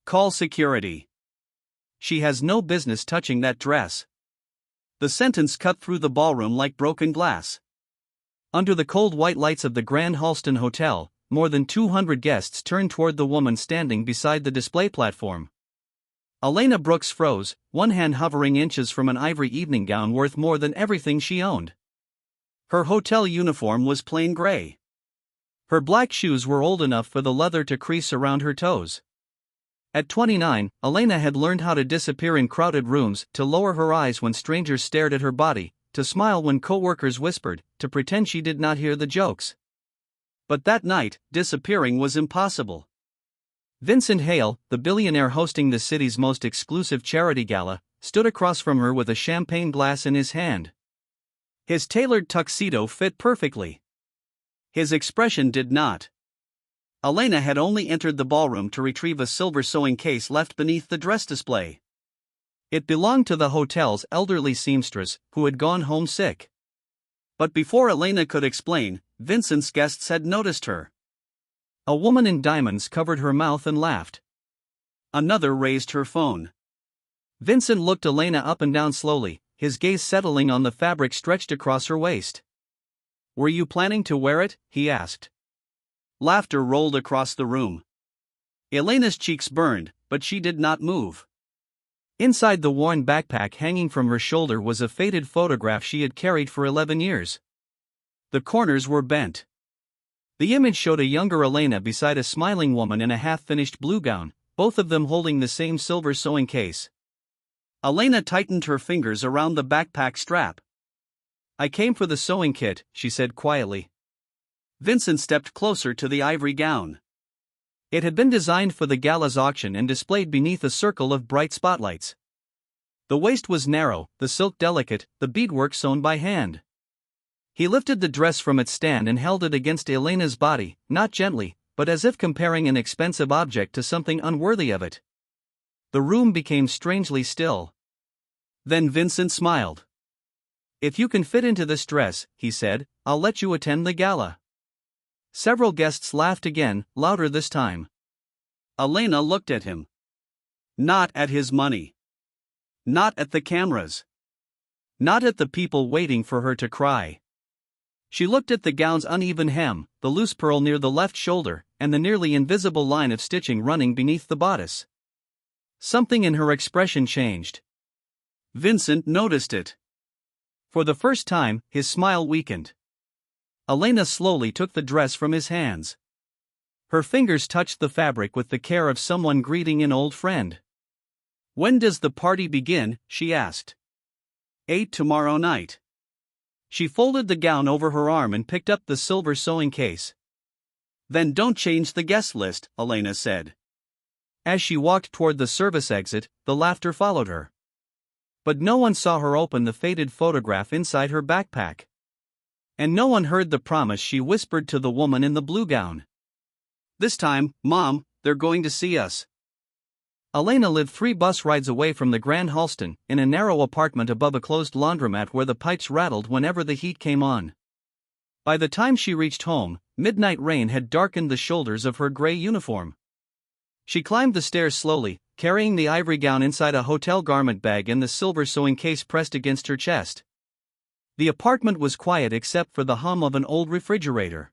Call security. She has no business touching that dress. The sentence cut through the ballroom like broken glass. Under the cold white lights of the Grand Halston Hotel, more than 200 guests turned toward the woman standing beside the display platform. Elena Brooks froze, one hand hovering inches from an ivory evening gown worth more than everything she owned. Her hotel uniform was plain gray. Her black shoes were old enough for the leather to crease around her toes. At 29, Elena had learned how to disappear in crowded rooms, to lower her eyes when strangers stared at her body, to smile when co-workers whispered, to pretend she did not hear the jokes. But that night, disappearing was impossible. Vincent Hale, the billionaire hosting the city's most exclusive charity gala, stood across from her with a champagne glass in his hand. His tailored tuxedo fit perfectly. His expression did not. Elena had only entered the ballroom to retrieve a silver sewing case left beneath the dress display. It belonged to the hotel's elderly seamstress, who had gone home sick. But before Elena could explain, Vincent's guests had noticed her. A woman in diamonds covered her mouth and laughed. Another raised her phone. Vincent looked Elena up and down slowly, his gaze settling on the fabric stretched across her waist. "Were you planning to wear it?" he asked. Laughter rolled across the room. Elena's cheeks burned, but she did not move. Inside the worn backpack hanging from her shoulder was a faded photograph she had carried for 11 years. The corners were bent. The image showed a younger Elena beside a smiling woman in a half-finished blue gown, both of them holding the same silver sewing case. Elena tightened her fingers around the backpack strap. "I came for the sewing kit," she said quietly. Vincent stepped closer to the ivory gown. It had been designed for the gala's auction and displayed beneath a circle of bright spotlights. The waist was narrow, the silk delicate, the beadwork sewn by hand. He lifted the dress from its stand and held it against Elena's body, not gently, but as if comparing an expensive object to something unworthy of it. The room became strangely still. Then Vincent smiled. "If you can fit into this dress," he said, "I'll let you attend the gala." Several guests laughed again, louder this time. Elena looked at him. Not at his money. Not at the cameras. Not at the people waiting for her to cry. She looked at the gown's uneven hem, the loose pearl near the left shoulder, and the nearly invisible line of stitching running beneath the bodice. Something in her expression changed. Vincent noticed it. For the first time, his smile weakened. Elena slowly took the dress from his hands. Her fingers touched the fabric with the care of someone greeting an old friend. "When does the party begin?" she asked. "8 tomorrow night." She folded the gown over her arm and picked up the silver sewing case. "Then don't change the guest list," Elena said. As she walked toward the service exit, the laughter followed her. But no one saw her open the faded photograph inside her backpack. And no one heard the promise she whispered to the woman in the blue gown. "This time, Mom, they're going to see us." Elena lived 3 bus rides away from the Grand Halston, in a narrow apartment above a closed laundromat where the pipes rattled whenever the heat came on. By the time she reached home, midnight rain had darkened the shoulders of her gray uniform. She climbed the stairs slowly, carrying the ivory gown inside a hotel garment bag and the silver sewing case pressed against her chest. The apartment was quiet except for the hum of an old refrigerator.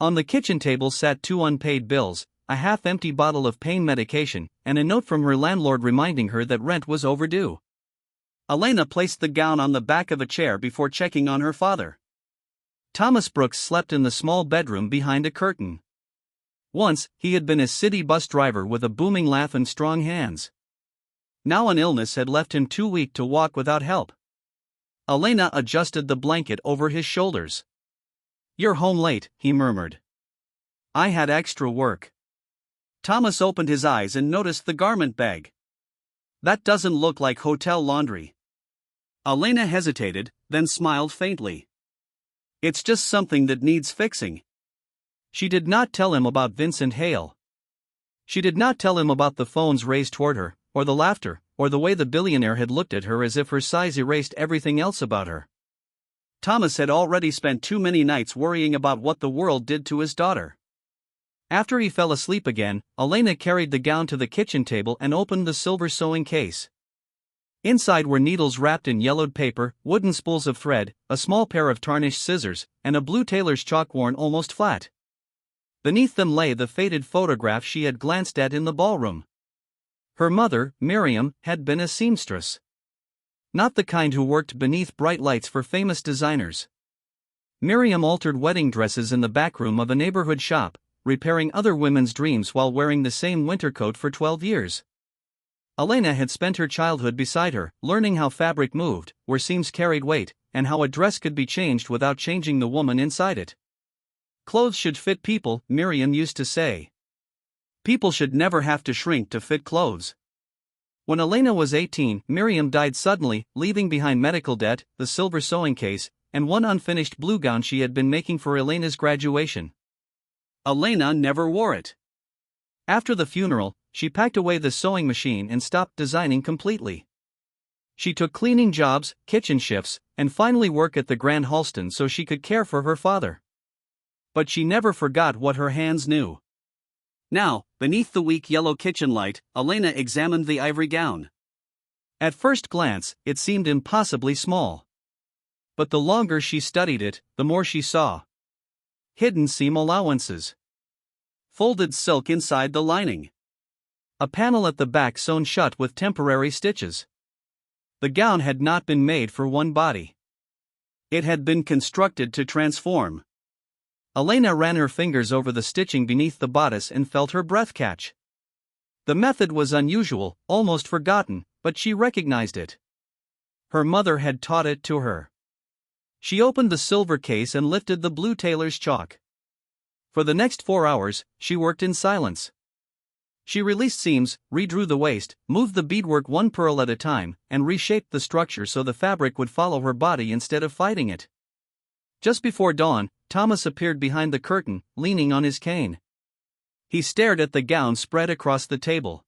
On the kitchen table sat 2 unpaid bills, a half-empty bottle of pain medication, and a note from her landlord reminding her that rent was overdue. Elena placed the gown on the back of a chair before checking on her father. Thomas Brooks slept in the small bedroom behind a curtain. Once, he had been a city bus driver with a booming laugh and strong hands. Now an illness had left him too weak to walk without help. Elena adjusted the blanket over his shoulders. "You're home late," he murmured. "I had extra work." Thomas opened his eyes and noticed the garment bag. "That doesn't look like hotel laundry." Elena hesitated, then smiled faintly. "It's just something that needs fixing." She did not tell him about Vincent Hale. She did not tell him about the phones raised toward her, or the laughter, or the way the billionaire had looked at her as if her size erased everything else about her. Thomas had already spent too many nights worrying about what the world did to his daughter. After he fell asleep again, Elena carried the gown to the kitchen table and opened the silver sewing case. Inside were needles wrapped in yellowed paper, wooden spools of thread, a small pair of tarnished scissors, and a blue tailor's chalk worn almost flat. Beneath them lay the faded photograph she had glanced at in the ballroom. Her mother, Miriam, had been a seamstress. Not the kind who worked beneath bright lights for famous designers. Miriam altered wedding dresses in the backroom of a neighborhood shop, repairing other women's dreams while wearing the same winter coat for 12 years. Elena had spent her childhood beside her, learning how fabric moved, where seams carried weight, and how a dress could be changed without changing the woman inside it. Clothes should fit people, Miriam used to say. People should never have to shrink to fit clothes. When Elena was 18, Miriam died suddenly, leaving behind medical debt, the silver sewing case, and one unfinished blue gown she had been making for Elena's graduation. Elena never wore it. After the funeral, she packed away the sewing machine and stopped designing completely. She took cleaning jobs, kitchen shifts, and finally work at the Grand Halston so she could care for her father. But she never forgot what her hands knew. Now, beneath the weak yellow kitchen light, Elena examined the ivory gown. At first glance, it seemed impossibly small. But the longer she studied it, the more she saw. Hidden seam allowances. Folded silk inside the lining. A panel at the back sewn shut with temporary stitches. The gown had not been made for one body. It had been constructed to transform. Elena ran her fingers over the stitching beneath the bodice and felt her breath catch. The method was unusual, almost forgotten, but she recognized it. Her mother had taught it to her. She opened the silver case and lifted the blue tailor's chalk. For the next 4 hours, she worked in silence. She released seams, redrew the waist, moved the beadwork one pearl at a time, and reshaped the structure so the fabric would follow her body instead of fighting it. Just before dawn, Thomas appeared behind the curtain, leaning on his cane. He stared at the gown spread across the table.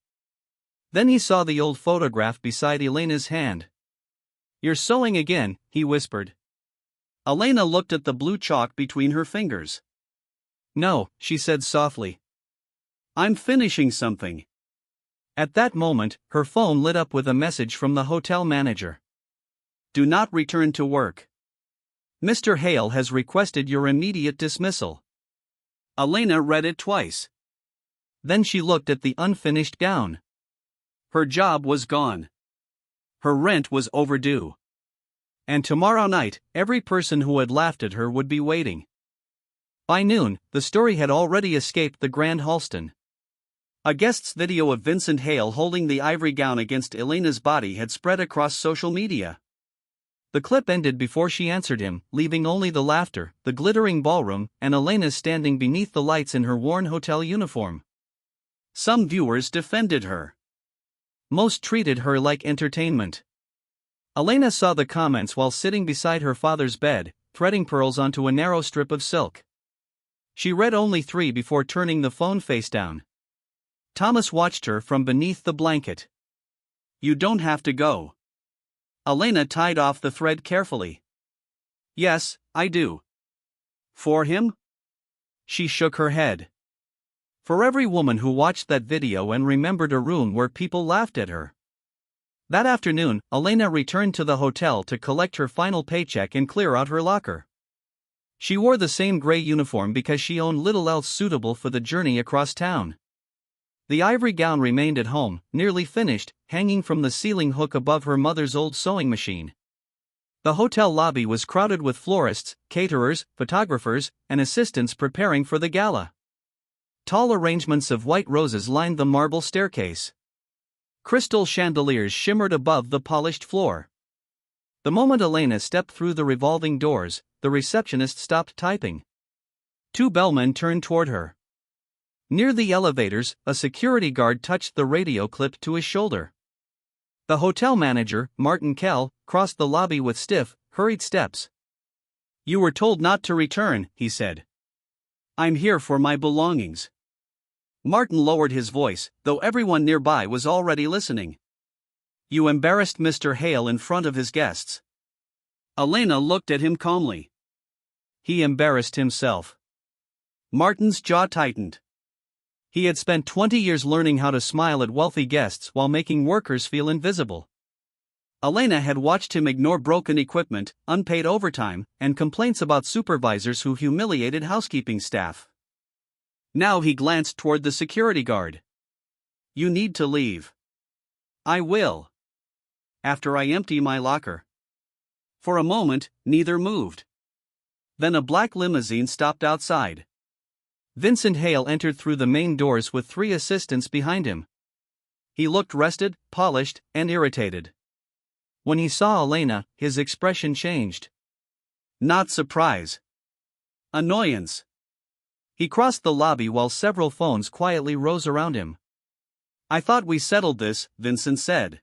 Then he saw the old photograph beside Elena's hand. "You're sewing again," he whispered. Elena looked at the blue chalk between her fingers. "No," she said softly. "I'm finishing something." At that moment, her phone lit up with a message from the hotel manager. "Do not return to work. Mr. Hale has requested your immediate dismissal." Elena read it twice. Then she looked at the unfinished gown. Her job was gone. Her rent was overdue. And tomorrow night, every person who had laughed at her would be waiting. By noon, the story had already escaped the Grand Halston. A guest's video of Vincent Hale holding the ivory gown against Elena's body had spread across social media. The clip ended before she answered him, leaving only the laughter, the glittering ballroom, and Elena standing beneath the lights in her worn hotel uniform. Some viewers defended her. Most treated her like entertainment. Elena saw the comments while sitting beside her father's bed, threading pearls onto a narrow strip of silk. She read only 3 before turning the phone face down. Thomas watched her from beneath the blanket. "You don't have to go." Elena tied off the thread carefully. "Yes, I do." "For him?" She shook her head. For every woman who watched that video and remembered a room where people laughed at her. That afternoon, Elena returned to the hotel to collect her final paycheck and clear out her locker. She wore the same gray uniform because she owned little else suitable for the journey across town. The ivory gown remained at home, nearly finished, hanging from the ceiling hook above her mother's old sewing machine. The hotel lobby was crowded with florists, caterers, photographers, and assistants preparing for the gala. Tall arrangements of white roses lined the marble staircase. Crystal chandeliers shimmered above the polished floor. The moment Elena stepped through the revolving doors, the receptionist stopped typing. 2 bellmen turned toward her. Near the elevators, a security guard touched the radio clip to his shoulder. The hotel manager, Martin Kell, crossed the lobby with stiff, hurried steps. "You were told not to return," he said. "I'm here for my belongings." Martin lowered his voice, though everyone nearby was already listening. "You embarrassed Mr. Hale in front of his guests." Elena looked at him calmly. "He embarrassed himself." Martin's jaw tightened. He had spent 20 years learning how to smile at wealthy guests while making workers feel invisible. Elena had watched him ignore broken equipment, unpaid overtime, and complaints about supervisors who humiliated housekeeping staff. Now he glanced toward the security guard. "You need to leave." "I will. After I empty my locker." For a moment, neither moved. Then a black limousine stopped outside. Vincent Hale entered through the main doors with 3 assistants behind him. He looked rested, polished, and irritated. When he saw Elena, his expression changed. Not surprise. Annoyance. He crossed the lobby while several phones quietly rose around him. "I thought we settled this," Vincent said.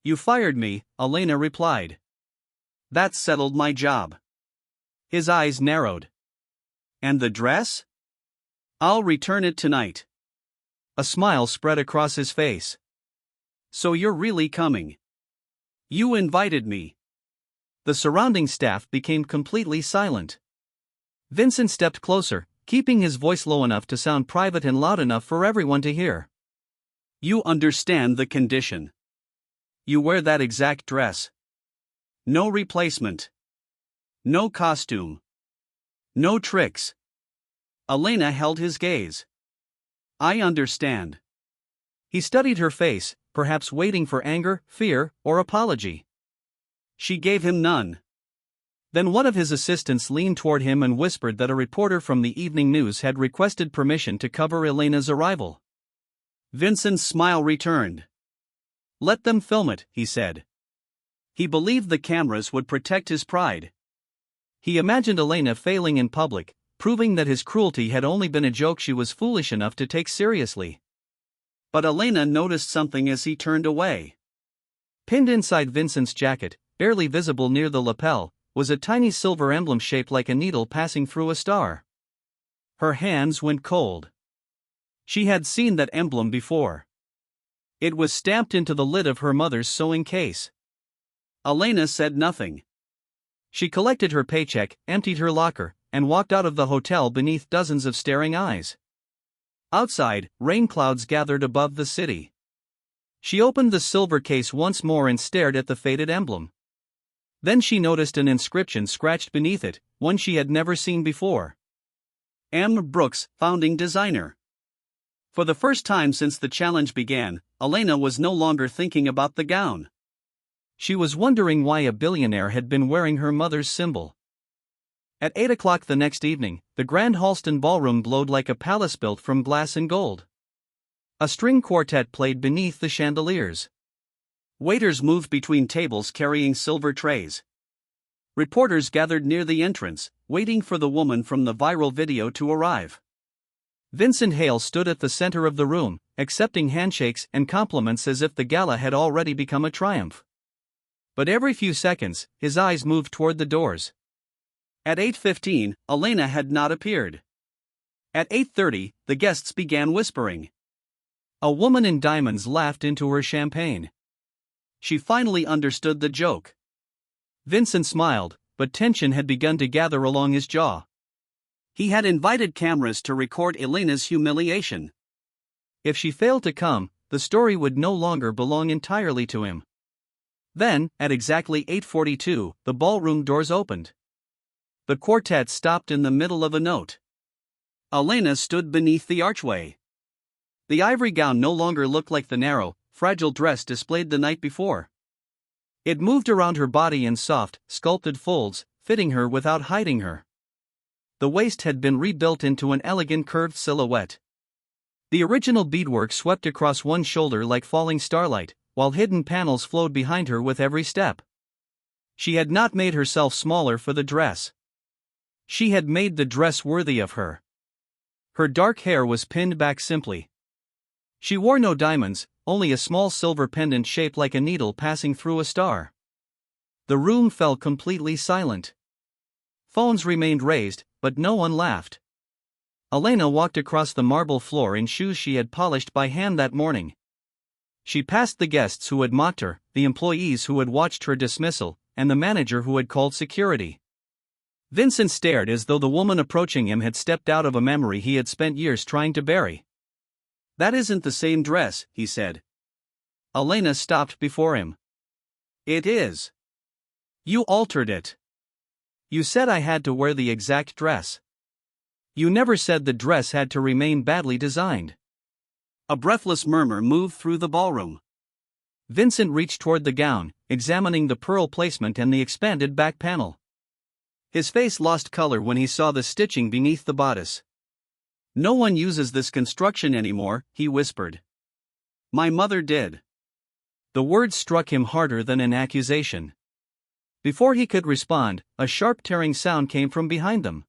"You fired me," Elena replied. "That settled my job." His eyes narrowed. "And the dress?" "I'll return it tonight." A smile spread across his face. "So you're really coming?" "You invited me." The surrounding staff became completely silent. Vincent stepped closer, keeping his voice low enough to sound private and loud enough for everyone to hear. "You understand the condition. You wear that exact dress. No replacement. No costume. No tricks." Elena held his gaze. "I understand." He studied her face, perhaps waiting for anger, fear, or apology. She gave him none. Then one of his assistants leaned toward him and whispered that a reporter from the evening news had requested permission to cover Elena's arrival. Vincent's smile returned. "Let them film it," he said. He believed the cameras would protect his pride. He imagined Elena failing in public, proving that his cruelty had only been a joke she was foolish enough to take seriously. But Elena noticed something as he turned away. Pinned inside Vincent's jacket, barely visible near the lapel, was a tiny silver emblem shaped like a needle passing through a star. Her hands went cold. She had seen that emblem before. It was stamped into the lid of her mother's sewing case. Elena said nothing. She collected her paycheck, emptied her locker, and walked out of the hotel beneath dozens of staring eyes. Outside, rain clouds gathered above the city. She opened the silver case once more and stared at the faded emblem. Then she noticed an inscription scratched beneath it, one she had never seen before. M. Brooks, founding designer. For the first time since the challenge began, Elena was no longer thinking about the gown. She was wondering why a billionaire had been wearing her mother's symbol. At 8 o'clock the next evening, the Grand Halston ballroom glowed like a palace built from glass and gold. A string quartet played beneath the chandeliers. Waiters moved between tables carrying silver trays. Reporters gathered near the entrance, waiting for the woman from the viral video to arrive. Vincent Hale stood at the center of the room, accepting handshakes and compliments as if the gala had already become a triumph. But every few seconds, his eyes moved toward the doors. At 8:15, Elena had not appeared. At 8:30, the guests began whispering. A woman in diamonds laughed into her champagne. She finally understood the joke. Vincent smiled, but tension had begun to gather along his jaw. He had invited cameras to record Elena's humiliation. If she failed to come, the story would no longer belong entirely to him. Then, at exactly 8:42, the ballroom doors opened. The quartet stopped in the middle of a note. Elena stood beneath the archway. The ivory gown no longer looked like the narrow, fragile dress displayed the night before. It moved around her body in soft, sculpted folds, fitting her without hiding her. The waist had been rebuilt into an elegant curved silhouette. The original beadwork swept across one shoulder like falling starlight, while hidden panels flowed behind her with every step. She had not made herself smaller for the dress. She had made the dress worthy of her. Her dark hair was pinned back simply. She wore no diamonds, only a small silver pendant shaped like a needle passing through a star. The room fell completely silent. Phones remained raised, but no one laughed. Elena walked across the marble floor in shoes she had polished by hand that morning. She passed the guests who had mocked her, the employees who had watched her dismissal, and the manager who had called security. Vincent stared as though the woman approaching him had stepped out of a memory he had spent years trying to bury. That isn't the same dress, he said. Elena stopped before him. It is. You altered it. You said I had to wear the exact dress. You never said the dress had to remain badly designed. A breathless murmur moved through the ballroom. Vincent reached toward the gown, examining the pearl placement and the expanded back panel. His face lost color when he saw the stitching beneath the bodice. No one uses this construction anymore, he whispered. My mother did. The words struck him harder than an accusation. Before he could respond, a sharp tearing sound came from behind them.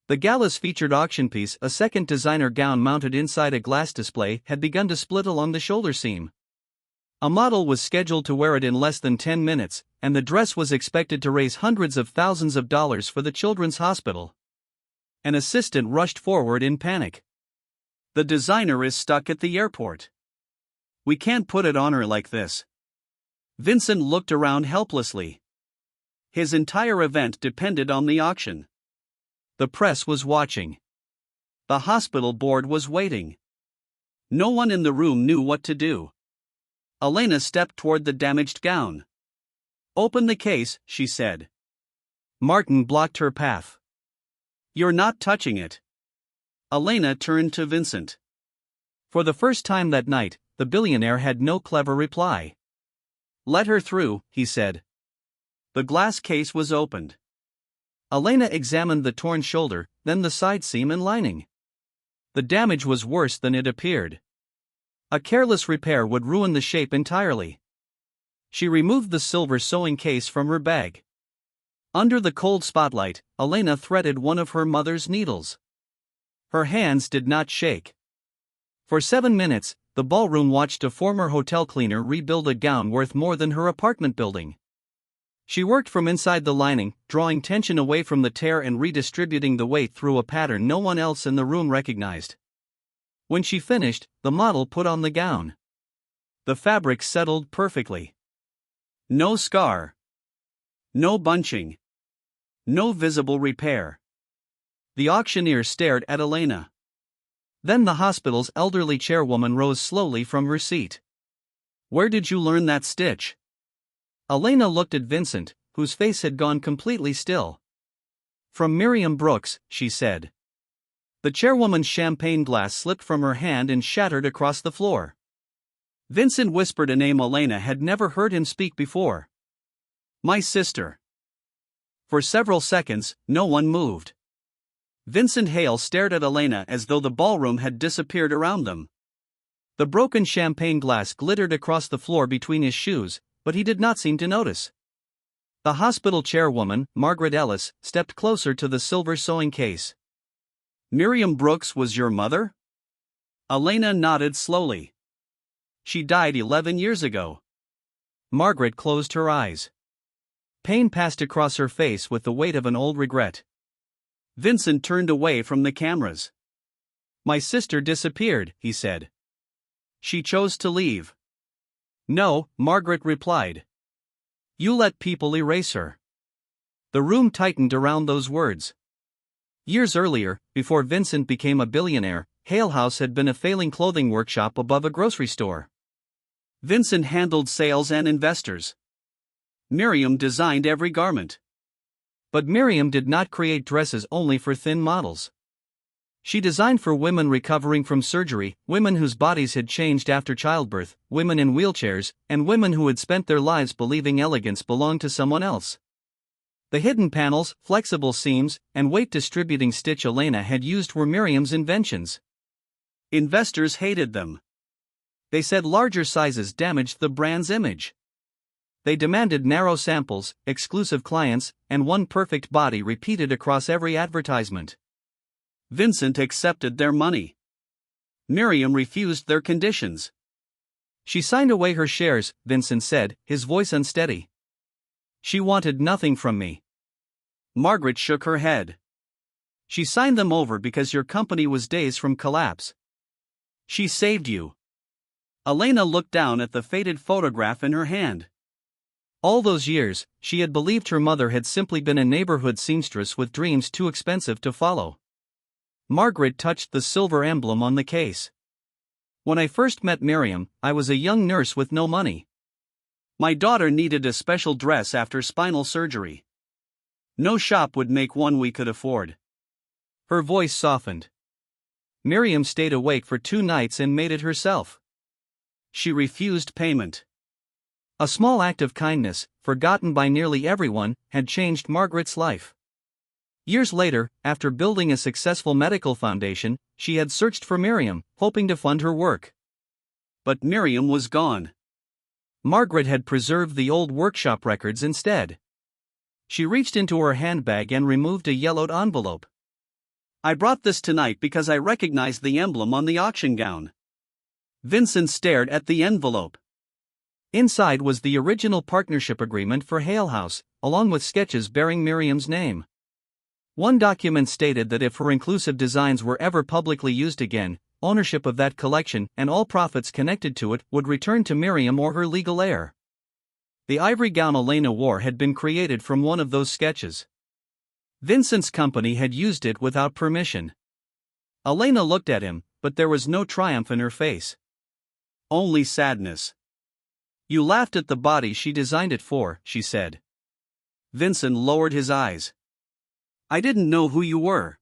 The gala's featured auction piece, a second designer gown mounted inside a glass display, had begun to split along the shoulder seam. A model was scheduled to wear it in less than 10 minutes, and the dress was expected to raise hundreds of thousands of dollars for the children's hospital. An assistant rushed forward in panic. The designer is stuck at the airport. We can't put it on her like this. Vincent looked around helplessly. His entire event depended on the auction. The press was watching. The hospital board was waiting. No one in the room knew what to do. Elena stepped toward the damaged gown. Open the case, she said. Martin blocked her path. You're not touching it. Elena turned to Vincent. For the first time that night, the billionaire had no clever reply. Let her through, he said. The glass case was opened. Elena examined the torn shoulder, then the side seam and lining. The damage was worse than it appeared. A careless repair would ruin the shape entirely. She removed the silver sewing case from her bag. Under the cold spotlight, Elena threaded one of her mother's needles. Her hands did not shake. For 7 minutes, the ballroom watched a former hotel cleaner rebuild a gown worth more than her apartment building. She worked from inside the lining, drawing tension away from the tear and redistributing the weight through a pattern no one else in the room recognized. When she finished, the model put on the gown. The fabric settled perfectly. No scar. No bunching. No visible repair. The auctioneer stared at Elena. Then the hospital's elderly chairwoman rose slowly from her seat. Where did you learn that stitch? Elena looked at Vincent, whose face had gone completely still. From Miriam Brooks, she said. The chairwoman's champagne glass slipped from her hand and shattered across the floor. Vincent whispered a name Elena had never heard him speak before. My sister. For several seconds, no one moved. Vincent Hale stared at Elena as though the ballroom had disappeared around them. The broken champagne glass glittered across the floor between his shoes, but he did not seem to notice. The hospital chairwoman, Margaret Ellis, stepped closer to the silver sewing case. Miriam Brooks was your mother? Elena nodded slowly. She died 11 years ago. Margaret closed her eyes. Pain passed across her face with the weight of an old regret. Vincent turned away from the cameras. My sister disappeared, he said. She chose to leave. No, Margaret replied. You let people erase her. The room tightened around those words. Years earlier, before Vincent became a billionaire, Hale House had been a failing clothing workshop above a grocery store. Vincent handled sales and investors. Miriam designed every garment. But Miriam did not create dresses only for thin models. She designed for women recovering from surgery, women whose bodies had changed after childbirth, women in wheelchairs, and women who had spent their lives believing elegance belonged to someone else. The hidden panels, flexible seams, and weight-distributing stitch Elena had used were Miriam's inventions. Investors hated them. They said larger sizes damaged the brand's image. They demanded narrow samples, exclusive clients, and one perfect body repeated across every advertisement. Vincent accepted their money. Miriam refused their conditions. She signed away her shares, Vincent said, his voice unsteady. She wanted nothing from me. Margaret shook her head. She signed them over because your company was days from collapse. She saved you. Elena looked down at the faded photograph in her hand. All those years, she had believed her mother had simply been a neighborhood seamstress with dreams too expensive to follow. Margaret touched the silver emblem on the case. When I first met Miriam, I was a young nurse with no money. My daughter needed a special dress after spinal surgery. No shop would make one we could afford. Her voice softened. Miriam stayed awake for 2 nights and made it herself. She refused payment. A small act of kindness, forgotten by nearly everyone, had changed Margaret's life. Years later, after building a successful medical foundation, she had searched for Miriam, hoping to fund her work. But Miriam was gone. Margaret had preserved the old workshop records instead. She reached into her handbag and removed a yellowed envelope. I brought this tonight because I recognized the emblem on the auction gown. Vincent stared at the envelope. Inside was the original partnership agreement for Hale House, along with sketches bearing Miriam's name. One document stated that if her inclusive designs were ever publicly used again, ownership of that collection and all profits connected to it would return to Miriam or her legal heir. The ivory gown Elena wore had been created from one of those sketches. Vincent's company had used it without permission. Elena looked at him, but there was no triumph in her face. Only sadness. You laughed at the body she designed it for, she said. Vincent lowered his eyes. I didn't know who you were.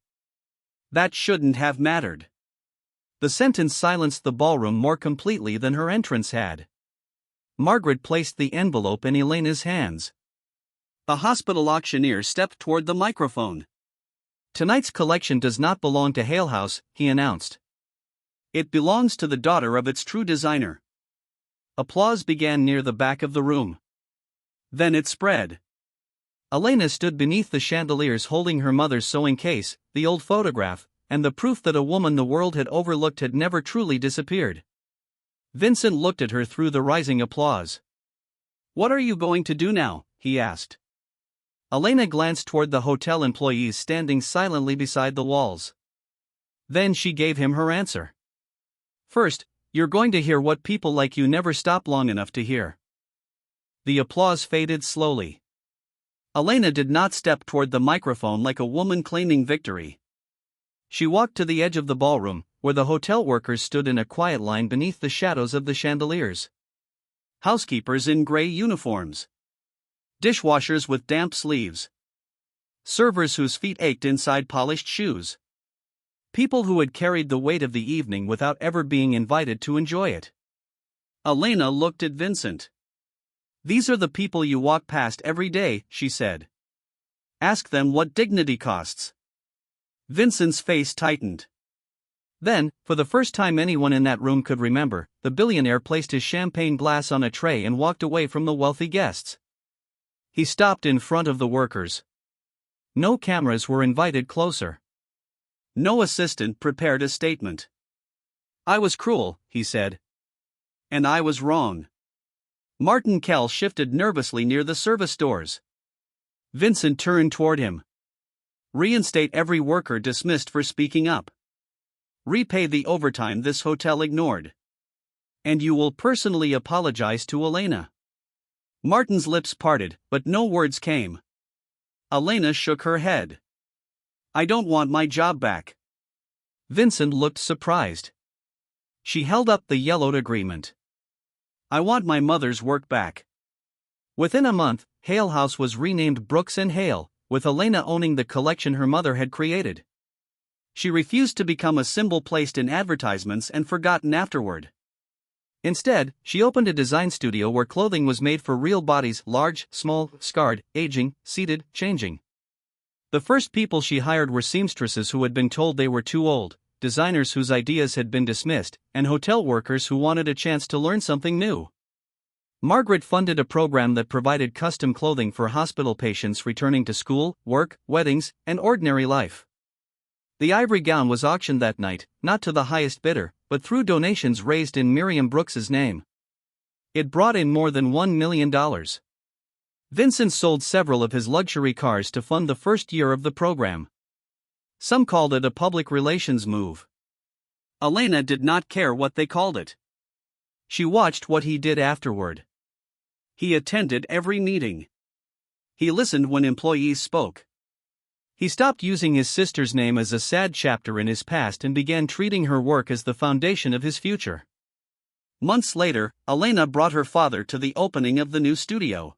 That shouldn't have mattered. The sentence silenced the ballroom more completely than her entrance had. Margaret placed the envelope in Elena's hands. The hospital auctioneer stepped toward the microphone. Tonight's collection does not belong to Hale House, he announced. It belongs to the daughter of its true designer. Applause began near the back of the room. Then it spread. Elena stood beneath the chandeliers holding her mother's sewing case, the old photograph, and the proof that a woman the world had overlooked had never truly disappeared. Vincent looked at her through the rising applause. What are you going to do now? He asked. Elena glanced toward the hotel employees standing silently beside the walls. Then she gave him her answer. First, you're going to hear what people like you never stop long enough to hear. The applause faded slowly. Elena did not step toward the microphone like a woman claiming victory. She walked to the edge of the ballroom, where the hotel workers stood in a quiet line beneath the shadows of the chandeliers. Housekeepers in gray uniforms. Dishwashers with damp sleeves. Servers whose feet ached inside polished shoes. People who had carried the weight of the evening without ever being invited to enjoy it. Elena looked at Vincent. These are the people you walk past every day, she said. Ask them what dignity costs. Vincent's face tightened. Then, for the first time anyone in that room could remember, the billionaire placed his champagne glass on a tray and walked away from the wealthy guests. He stopped in front of the workers. No cameras were invited closer. No assistant prepared a statement. I was cruel, he said. And I was wrong. Martin Kell shifted nervously near the service doors. Vincent turned toward him. Reinstate every worker dismissed for speaking up. Repay the overtime this hotel ignored. And you will personally apologize to Elena. Martin's lips parted, but no words came. Elena shook her head. I don't want my job back. Vincent looked surprised. She held up the yellowed agreement. I want my mother's work back. Within a month, Hale House was renamed Brooks and Hale, with Elena owning the collection her mother had created. She refused to become a symbol placed in advertisements and forgotten afterward. Instead, she opened a design studio where clothing was made for real bodies, large, small, scarred, aging, seated, changing. The first people she hired were seamstresses who had been told they were too old, designers whose ideas had been dismissed, and hotel workers who wanted a chance to learn something new. Margaret funded a program that provided custom clothing for hospital patients returning to school, work, weddings, and ordinary life. The ivory gown was auctioned that night, not to the highest bidder, but through donations raised in Miriam Brooks's name. It brought in more than $1 million. Vincent sold several of his luxury cars to fund the first year of the program. Some called it a public relations move. Elena did not care what they called it. She watched what he did afterward. He attended every meeting. He listened when employees spoke. He stopped using his sister's name as a sad chapter in his past and began treating her work as the foundation of his future. Months later, Elena brought her father to the opening of the new studio.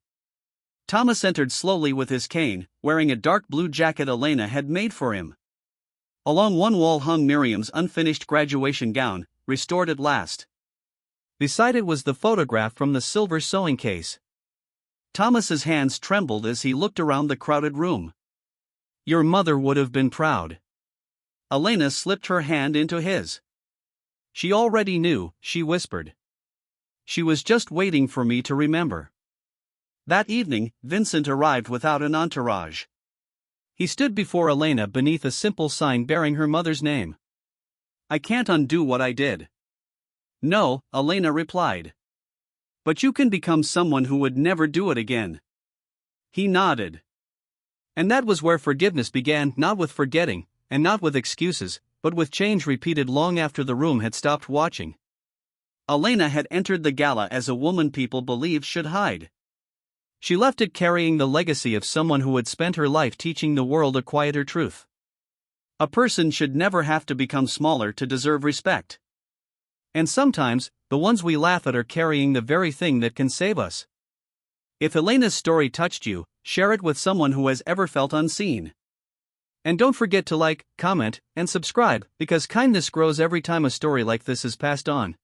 Thomas entered slowly with his cane, wearing a dark blue jacket Elena had made for him. Along one wall hung Miriam's unfinished graduation gown, restored at last. Beside it was the photograph from the silver sewing case. Thomas's hands trembled as he looked around the crowded room. "Your mother would have been proud." Elena slipped her hand into his. "She already knew," she whispered. "She was just waiting for me to remember." That evening, Vincent arrived without an entourage. He stood before Elena beneath a simple sign bearing her mother's name. "I can't undo what I did." "No," Elena replied. "But you can become someone who would never do it again." He nodded. And that was where forgiveness began, not with forgetting, and not with excuses, but with change repeated long after the room had stopped watching. Elena had entered the gala as a woman people believed should hide. She left it carrying the legacy of someone who had spent her life teaching the world a quieter truth. A person should never have to become smaller to deserve respect. And sometimes, the ones we laugh at are carrying the very thing that can save us. If Elena's story touched you, share it with someone who has ever felt unseen. And don't forget to like, comment, and subscribe, because kindness grows every time a story like this is passed on.